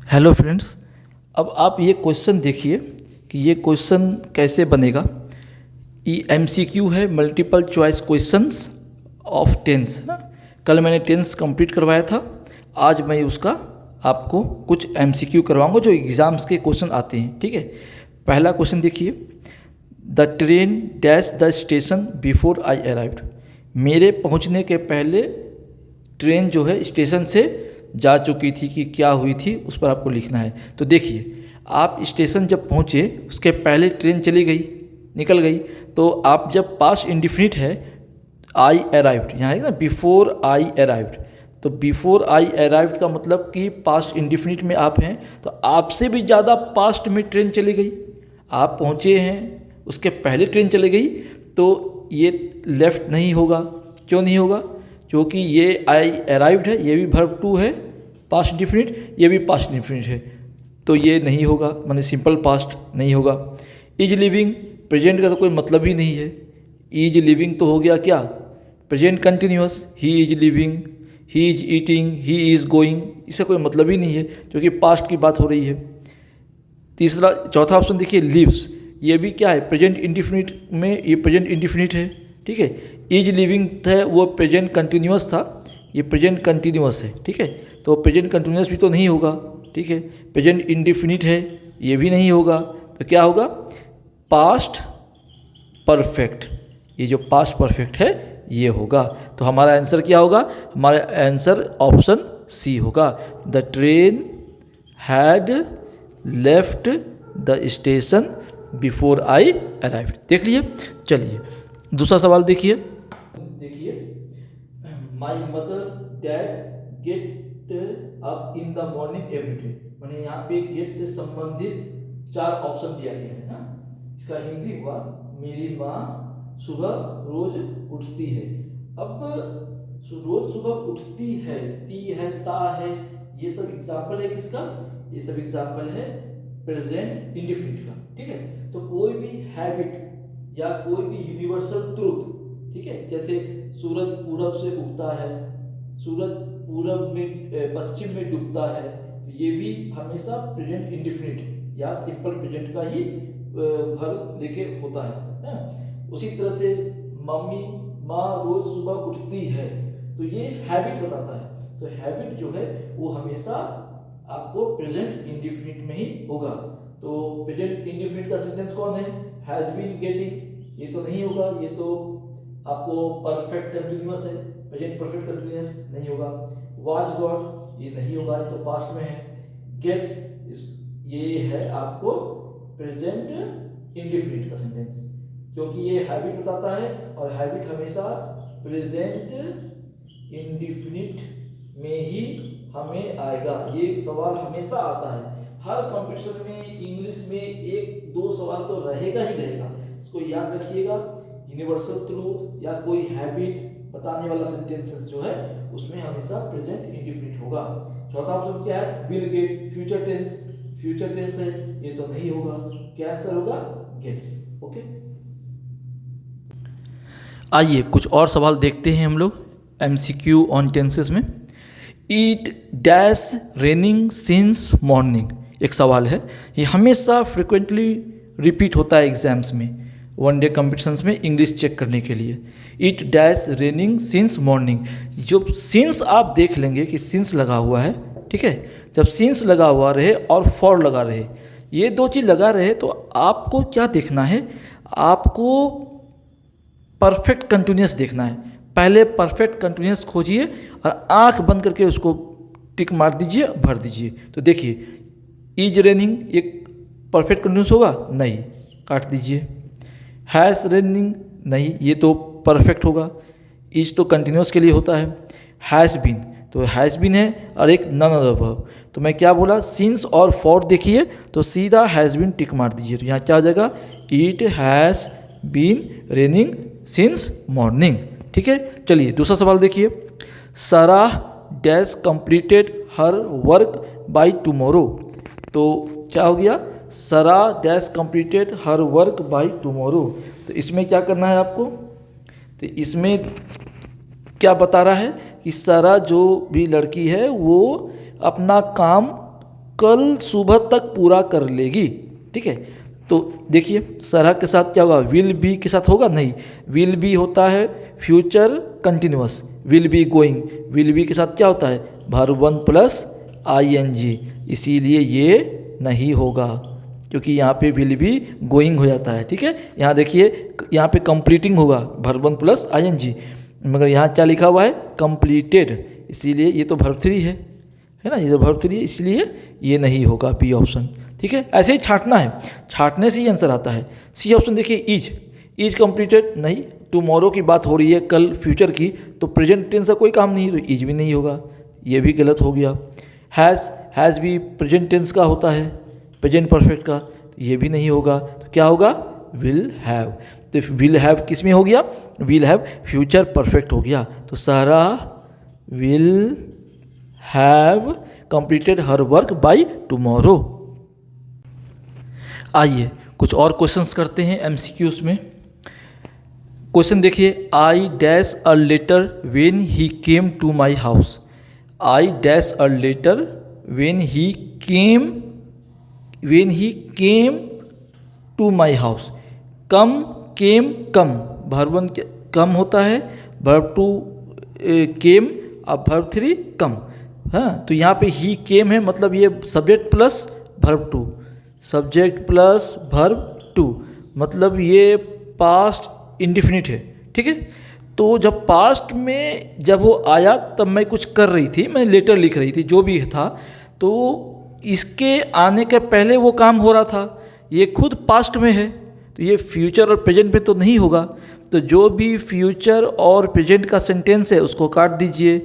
Hello friends. अब आप ये क्वेश्चन देखिए कि ये क्वेश्चन कैसे बनेगा। ये एमसीक्यू है, multiple choice questions of tense ना। कल मैंने टेंस कंप्लीट करवाया था, आज मैं उसका आपको कुछ एमसीक्यू करवाऊंगा जो एग्ज़ाम्स के क्वेश्चन आते हैं। ठीक है, पहला क्वेश्चन देखिए, the train dash the station before I arrived. मेरे पहुंचने के पहले ट्रेन जो है स्टेशन से जा चुकी थी कि क्या हुई थी उस पर आपको लिखना है। तो देखिए, आप स्टेशन जब पहुँचे उसके पहले ट्रेन चली गई, निकल गई, तो आप जब पास्ट इंडिफिनिट है आई अराइव्ड, यहाँ है ना बिफोर आई अराइव्ड, तो बिफोर आई अराइव्ड का मतलब कि पास्ट इंडिफिनिट में आप हैं, तो आपसे भी ज़्यादा पास्ट में ट्रेन चली गई। आप पहुँचे हैं उसके पहले ट्रेन चली गई, तो ये लेफ्ट नहीं होगा। क्यों नहीं होगा? क्योंकि ये आई अराइव्ड है, ये भी वर्ब टू है पास्ट इंडिफिनिट, ये भी पास्ट इंडिफिनिट है, तो ये नहीं होगा, माने सिंपल पास्ट नहीं होगा। इज लिविंग, प्रेजेंट का तो कोई मतलब ही नहीं है। इज लिविंग तो हो गया क्या, present continuous. He is living, he is eating, he is going, इससे कोई मतलब ही नहीं है क्योंकि पास्ट की बात हो रही है। चौथा ऑप्शन देखिए, लिव्स, ये भी क्या है, प्रेजेंट इंडिफिनिट में ये प्रेजेंट इंडिफिनिट है। ठीक है, इज लिविंग था वो प्रेजेंट कंटिन्यूअस था, ये प्रेजेंट कंटिन्यूअस है। ठीक है, तो प्रेजेंट कंटिन्यूअस भी तो नहीं होगा। ठीक है, प्रेजेंट इंडिफिनिट है, ये भी नहीं होगा, तो क्या होगा, पास्ट परफेक्ट। ये जो पास्ट परफेक्ट है ये होगा, तो हमारा आंसर क्या होगा, हमारा आंसर ऑप्शन सी होगा। The train had left the station before I arrived. देख लिए। चलिए दूसरा सवाल देखिए, my mother dash get up in the morning every day. मैंने यहाँ पे गेट से संबंधित 4 ऑप्शन दिया गया है ना। इसका हिंदी हुआ, मेरी माँ सुबह रोज उठती है। अब रोज सुबह उठती है, ती है, ता है, ये सब एग्जाम्पल है किसका, ये सब एग्जाम्पल है प्रेजेंट इंडिफिनिट का। ठीक है, तो कोई भी हैबिट या कोई भी यूनिवर्सल ट्रूथ, ठीक है, जैसे सूरज पूरब से उगता है, सूरज पूरब में पश्चिम में डूबता है, तो ये भी हमेशा प्रेजेंट इंडिफिनिट या सिंपल प्रेजेंट का ही वर्ब लेके होता है। उसी तरह से मम्मी माँ रोज सुबह उठती है, तो ये हैबिट बताता है, तो हैबिट जो है वो हमेशा आपको प्रेजेंट इंडिफिनिट में ही होगा। तो प्रेजेंट इंडिफिनिट का सेंटेंस कौन है, हैज बीन गेटिंग, ये तो नहीं होगा, ये तो आपको परफेक्ट कंटिन्यूअस है, प्रेजेंट परफेक्ट कंटिन्यूअस नहीं होगा। वाच गॉट, ये नहीं होगा, ये तो पास्ट में है। गेट्स, ये है आपको प्रेजेंट इंडिफिनिट का सेंटेंस, क्योंकि ये हैबिट बताता है और हैबिट हमेशा प्रेजेंट इंडिफिनिट में ही हमें आएगा। ये सवाल हमेशा आता है हर कंपटीशन में, इंग्लिश में 1-2 सवाल तो रहेगा ही रहेगा, इसको याद रखिएगा। यूनिवर्सल ट्रूथ या कोई हैबिट बताने वाला सेंटेंसेस जो है उसमें हमेशा प्रेजेंट इंडिफिनिट होगा। चौथा ऑप्शन क्या है, will get, future tense, future tense है, ये तो नहीं होगा, क्या आंसर होगा, गेट्स। ओके, आइए कुछ और सवाल देखते हैं हम लोग एमसीक्यू ऑन टेंसेस में। It dash raining since morning, एक सवाल है, ये हमेशा फ्रिक्वेंटली रिपीट होता है एग्जाम्स में, वन डे कॉम्पिटिशन्स में इंग्लिश चेक करने के लिए। It dash raining since morning, जो सिंस आप देख लेंगे कि सिंस लगा हुआ है, ठीक है, जब सिंस लगा हुआ रहे और फॉर लगा रहे, ये 2 चीज़ लगा रहे, तो आपको क्या देखना है, आपको परफेक्ट कंटिन्यूअस देखना है। पहले परफेक्ट कंटिन्यूअस खोजिए और आंख बंद करके उसको टिक मार दीजिए, भर दीजिए। तो देखिए, इज रेनिंग ये परफेक्ट कंटिन्यूअस होगा, नहीं, काट दीजिए। हैज़ रेनिंग, नहीं, ये तो परफेक्ट होगा, इज तो कंटिन्यूअस के लिए होता है। हैज़ बीन, तो हैज़ बीन है और एक नन अदर वर्ब, तो मैं क्या बोला, सिंस और फॉर देखिए, तो सीधा हैज़ बीन टिक मार दीजिए, तो यहाँ क्या हो जाएगा, it has been raining since morning. ठीक है, चलिए दूसरा सवाल देखिए, Sarah dash completed her work by tomorrow. तो क्या हो गया, Sarah dash completed her work by tomorrow, तो इसमें क्या करना है आपको, तो इसमें क्या बता रहा है कि सारा जो भी लड़की है वो अपना काम कल सुबह तक पूरा कर लेगी। ठीक है, तो देखिए सरह के साथ क्या होगा, विल बी के साथ होगा नहीं, विल बी होता है future continuous, will be going, will be के साथ क्या होता है वर्ब 1 प्लस ing, इसीलिए ये नहीं होगा क्योंकि यहाँ पे विल बी गोइंग हो जाता है। ठीक है, यहाँ देखिए यहाँ पे कंप्लीटिंग होगा वर्ब 1 प्लस ing, मगर यहाँ क्या लिखा हुआ है कंप्लीटेड, इसीलिए ये तो वर्ब 3 है ना, ये तो वर्ब 3 है, इसलिए ये नहीं होगा बी ऑप्शन। ठीक है, ऐसे ही छांटना है, छांटने से ही आंसर आता है। सी ऑप्शन देखिए इज कंप्लीटेड नहीं, टुमारो की बात हो रही है कल फ्यूचर की, तो प्रेजेंट टेंस का कोई काम नहीं, तो इज भी नहीं होगा, ये भी गलत हो गया। हैज़ भी प्रेजेंट टेंस का होता है, प्रेजेंट परफेक्ट का, तो ये भी नहीं होगा, तो क्या होगा विल हैव। तो विल हैव किस में हो गया, विल हैव फ्यूचर परफेक्ट हो गया, तो सारा will have completed her work by tomorrow. आइए कुछ और क्वेश्चंस करते हैं एमसीक्यूज में। क्वेश्चन देखिए, I dash a letter when he came to my house, I dash a letter when he came to my house. Come come verb 1 come होता है, verb 2 केम, अब वर्ब 3 कम। हाँ, तो यहाँ पे ही केम है, मतलब ये subject plus verb 2, subject plus verb 2, मतलब ये पास्ट इंडिफिनिट है। ठीक है, तो जब पास्ट में जब वो आया तब मैं कुछ कर रही थी, मैं लेटर लिख रही थी, जो भी था, तो इसके आने के पहले वो काम हो रहा था, ये खुद पास्ट में है, तो ये फ्यूचर और प्रेजेंट में तो नहीं होगा। तो जो भी फ्यूचर और प्रेजेंट का सेंटेंस है उसको काट दीजिए,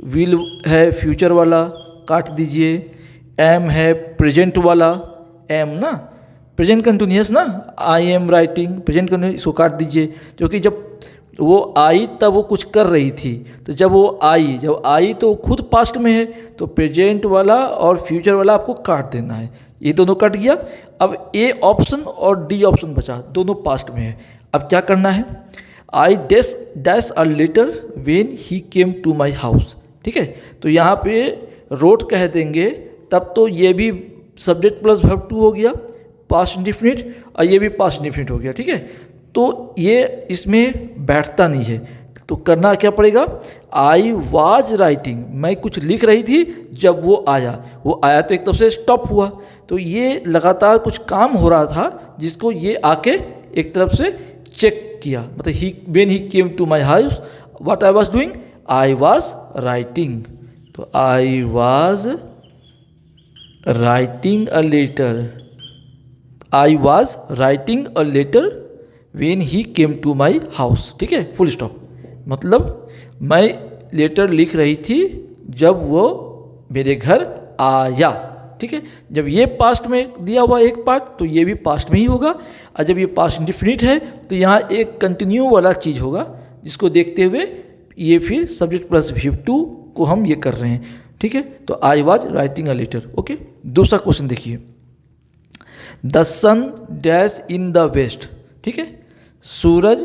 विल है फ्यूचर वाला काट दीजिए, एम है प्रेजेंट वाला, एम ना प्रेजेंट कंटिन्यूअस ना, I am writing present continuous, इसको काट दीजिए, क्योंकि जब वो आई तब वो कुछ कर रही थी, तो जब आई तो खुद पास्ट में है, तो प्रेजेंट वाला और फ्यूचर वाला आपको काट देना है, ये दोनों कट गया। अब ए ऑप्शन और डी ऑप्शन बचा, दोनों पास्ट में है। अब क्या करना है, I dash a letter when he came to my house. ठीक है, तो यहाँ पे रोट कह देंगे, तब तो ये भी सब्जेक्ट प्लस वर्ब 2 हो गया पास्ट इंडिफिनिट, और ये भी पास्ट इंडिफिनिट हो गया। ठीक है, तो ये इसमें बैठता नहीं है, तो करना क्या पड़ेगा, आई वाज राइटिंग, मैं कुछ लिख रही थी जब वो आया तो एक तरफ से स्टॉप हुआ, तो ये लगातार कुछ काम हो रहा था जिसको ये आके एक तरफ से चेक किया, मतलब when he came to my house what I was doing, I was writing, तो I was writing a letter, I was writing a letter when he came to my house. ठीक है, फुल स्टॉप, मतलब मैं letter लिख रही थी जब वो मेरे घर आया। ठीक है, जब ये पास्ट में दिया हुआ एक पार्ट, तो ये भी पास्ट में ही होगा, और जब ये पास्ट इंडिफिनिट है तो यहाँ एक कंटिन्यू वाला चीज़ होगा, जिसको देखते हुए ये फिर सब्जेक्ट प्लस वर्ब 2 को हम ये कर रहे हैं। ठीक है, तो I was writing a letter. Okay, दूसरा क्वेश्चन देखिए, the sun dash in the west. ठीक है, सूरज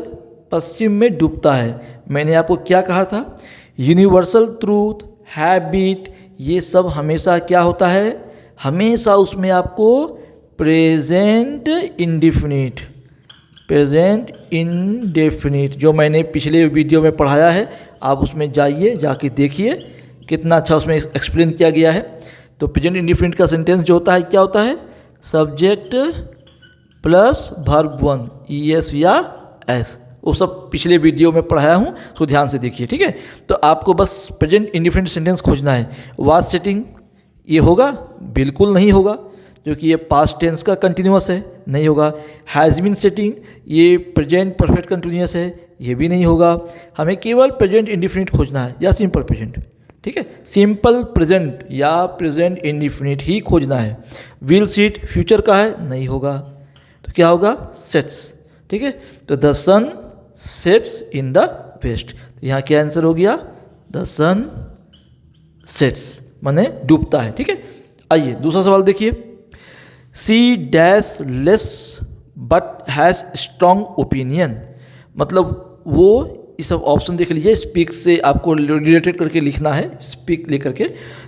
पश्चिम में डूबता है। मैंने आपको क्या कहा था, यूनिवर्सल ट्रूथ, हैबिट, ये सब हमेशा क्या होता है, हमेशा उसमें आपको प्रेजेंट इंडेफिनिट, जो मैंने पिछले वीडियो में पढ़ाया है, आप उसमें जाइए, जाके देखिए कितना अच्छा उसमें एक्सप्लेन किया गया है। तो प्रेजेंट इंडेफिनिट का सेंटेंस जो होता है क्या होता है, सब्जेक्ट प्लस वर्ब 1 ES या S, वो सब पिछले वीडियो में पढ़ाया हूँ, तो ध्यान से देखिए। ठीक है, तो आपको बस प्रेजेंट इंडेफिनिट सेंटेंस खोजना है। वाज सेटिंग ये होगा, बिल्कुल नहीं होगा, क्योंकि ये पास्ट टेंस का कंटिन्यूअस है, नहीं होगा। हैज़ बीन सेटिंग ये प्रेजेंट परफेक्ट कंटिन्यूअस है, ये भी नहीं होगा। हमें केवल प्रेजेंट इंडेफिनिट खोजना है या सिंपल प्रेजेंट। ठीक है, सिंपल प्रेजेंट या प्रेजेंट इंडेफिनिट ही खोजना है। विल सीट फ्यूचर का है, नहीं होगा, तो क्या होगा, सेट्स। ठीक है, तो the sun sets in the west, तो यहाँ क्या आंसर हो गया, द सन सेट्स माने डूबता है। ठीक है, आइए दूसरा सवाल देखिए, she dash less but has strong opinion, मतलब वो, ये सब ऑप्शन देख लीजिए, स्पीक से आपको रिलेटेड करके लिखना है, स्पीक लेकर के,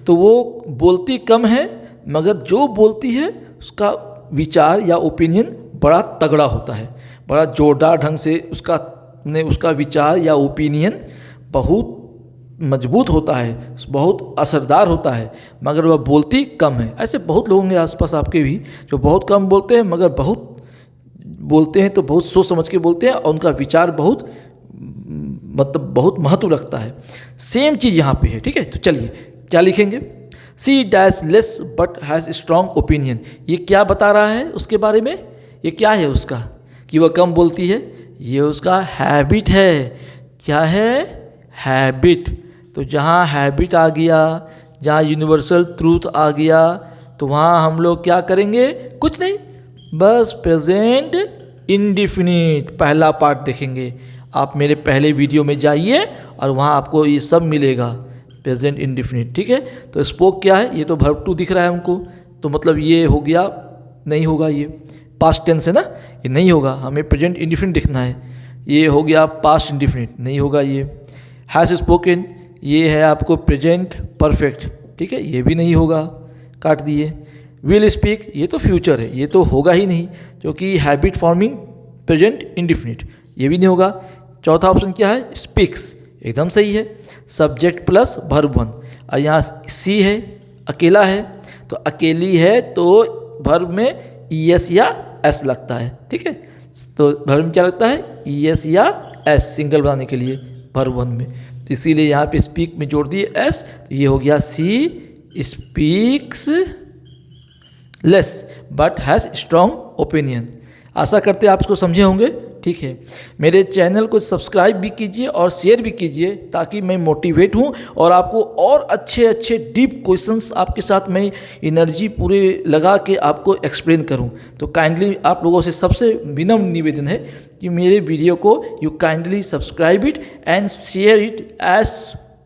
तो वो बोलती कम है मगर जो बोलती है उसका विचार या ओपिनियन बड़ा तगड़ा होता है, बड़ा जोरदार ढंग से उसका विचार या ओपिनियन बहुत मजबूत होता है, बहुत असरदार होता है, मगर वह बोलती कम है। ऐसे बहुत लोग होंगे आसपास आपके भी जो बहुत कम बोलते हैं, मगर बहुत बोलते हैं तो बहुत सोच समझ के बोलते हैं और उनका विचार बहुत बहुत महत्व रखता है। सेम चीज़ यहाँ पे है, ठीक है। तो चलिए क्या लिखेंगे, she dash less but has strong opinion. ये क्या बता रहा है उसके बारे में, ये क्या है उसका कि वह कम बोलती है, ये उसका हैबिट है। क्या है, हैबिट। तो जहाँ हैबिट आ गया, जहाँ यूनिवर्सल ट्रूथ आ गया, तो वहाँ हम लोग क्या करेंगे, कुछ नहीं, बस प्रेजेंट इंडिफिनिट पहला पार्ट देखेंगे। आप मेरे पहले वीडियो में जाइए और वहाँ आपको ये सब मिलेगा, प्रेजेंट इंडिफिनिट, ठीक है। तो स्पोक क्या है, ये तो वर्ब टू दिख रहा है हमको, तो मतलब ये हो गया, नहीं होगा, ये पास्ट टेंस है ना, ये नहीं होगा, हमें प्रेजेंट इंडिफिनिट दिखना है। ये हो गया पास्ट इंडिफिनिट, नहीं होगा। ये हैज़ स्पोकन, ये है आपको प्रेजेंट परफेक्ट, ठीक है, ये भी नहीं होगा, काट दिए। विल स्पीक, ये तो फ्यूचर है, ये तो होगा ही नहीं, क्योंकि हैबिट फॉर्मिंग प्रेजेंट इंडिफिनिट, ये भी नहीं होगा। चौथा ऑप्शन क्या है, स्पीक्स, एकदम सही है, सब्जेक्ट प्लस वर्ब वन। और यहाँ सी है, अकेला है, तो अकेली है तो वर्ब में ईएस या एस लगता है, ठीक है। तो वर्ब में क्या लगता है, ईएस या एस, सिंगल बनाने के लिए वर्ब वन में, तो इसीलिए यहाँ पे स्पीक में जोड़ दिए एस, तो ये हो गया she speaks less but has strong opinion. आशा करते आप इसको समझे होंगे, ठीक है। मेरे चैनल को सब्सक्राइब भी कीजिए और शेयर भी कीजिए, ताकि मैं मोटिवेट हूँ और आपको और अच्छे अच्छे डीप क्वेश्चंस आपके साथ मैं एनर्जी पूरे लगा के आपको एक्सप्लेन करूँ। तो काइंडली आप लोगों से सबसे विनम्र निवेदन है कि मेरे वीडियो को you kindly subscribe it and share it as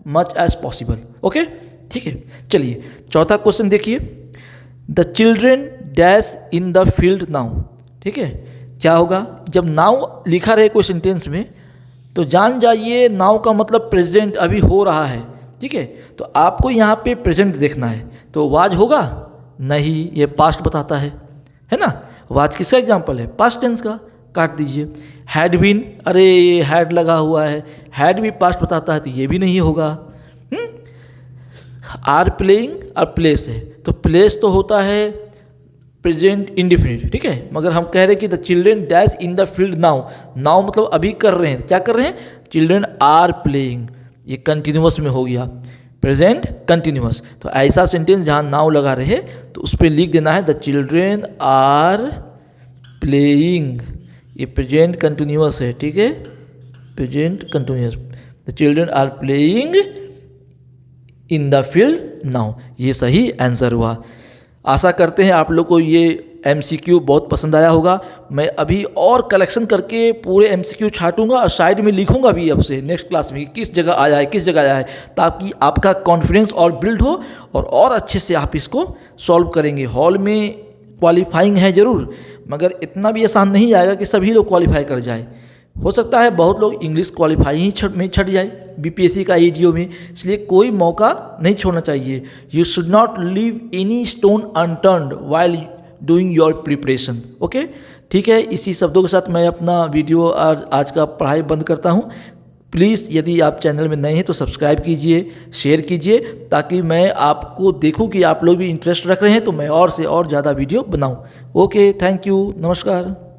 much as possible, okay, ठीक है। चलिए चौथा क्वेश्चन देखिए, the children dash in the field now, ठीक है। क्या होगा, जब नाउ लिखा रहे कोई सेंटेंस में तो जान जाइए नाउ का मतलब प्रेजेंट, अभी हो रहा है, ठीक है। तो आपको यहाँ पे प्रेजेंट देखना है, तो वाज होगा नहीं, ये पास्ट बताता है ना। वाज किसका एग्जांपल है, पास्ट टेंस का, काट दीजिए। हैड बीन, अरे ये हैड लगा हुआ है, हैड भी पास्ट बताता है, तो ये भी नहीं होगा। आर प्लेइंग और प्लेस है, तो प्लेस तो होता है प्रेजेंट इंडिफिनिट, ठीक है, मगर हम कह रहे हैं कि the children dash in the field now, now मतलब अभी कर रहे हैं, क्या कर रहे हैं, चिल्ड्रेन आर प्लेइंग, ये कंटिन्यूअस में हो गया, प्रेजेंट कंटिन्यूअस। तो ऐसा सेंटेंस जहाँ नाउ लगा रहे तो उस पर लिख देना है द चिल्ड्रेन आर प्लेइंग, ये प्रेजेंट कंटिन्यूअस है, ठीक है, present continuous, the children are playing in the field now, ये सही आंसर हुआ। आशा करते हैं आप लोग को ये MCQ बहुत पसंद आया होगा। मैं अभी और कलेक्शन करके पूरे MCQ छाटूंगा और साइड में लिखूंगा भी अब से नेक्स्ट क्लास में कि किस जगह आया है, किस जगह आया है, ताकि आपका कॉन्फिडेंस और बिल्ड हो और अच्छे से आप इसको सॉल्व करेंगे। हॉल में क्वालिफाइंग है ज़रूर, मगर इतना भी आसान नहीं आएगा कि सभी लोग क्वालिफाई कर जाए। हो सकता है बहुत लोग इंग्लिश क्वालिफाई ही छट जाए BPSC का EDO में, इसलिए कोई मौका नहीं छोड़ना चाहिए। You should not leave any stone unturned while doing your preparation, okay, ठीक है। इसी शब्दों के साथ मैं अपना वीडियो और आज का पढ़ाई बंद करता हूँ। प्लीज़ यदि आप चैनल में नए हैं तो सब्सक्राइब कीजिए, शेयर कीजिए, ताकि मैं आपको देखूं कि आप लोग भी इंटरेस्ट रख रहे हैं तो मैं और से और ज़्यादा वीडियो बनाऊं। ओके, थैंक यू, नमस्कार।